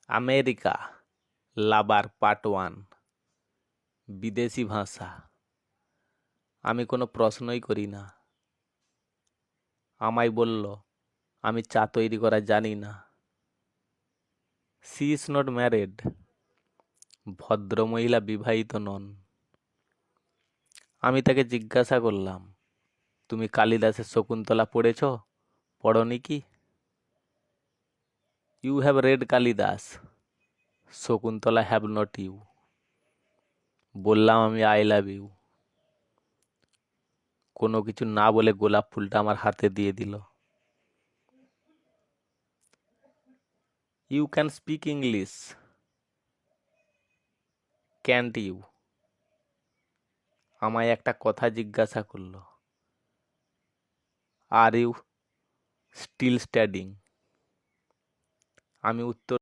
America লাভার part 1। বিদেশি ভাষা। আমি কোনো প্রশ্নই করি না। আমায় বলল আমি চা তৈরি করা জানি না। She is not married. ভদ্রমহিলা বিবাহিত নন। আমি তাকে জিজ্ঞাসা করলাম, তুমি কালিদাসের শকুন্তলা পড়েছ? পড়নি কি? You have read Kalidas, Shakuntala have not you. বললাম আমি আই লাভ ইউ। কোনো কিছু না বলে গোলাপ ফুলটা আমার হাতে দিয়ে দিল। You can speak English, can't you? আমায় একটা কথা জিজ্ঞাসা করলো, আর ইউ স্টিল স্ট্যান্ডিং? আমি উত্তর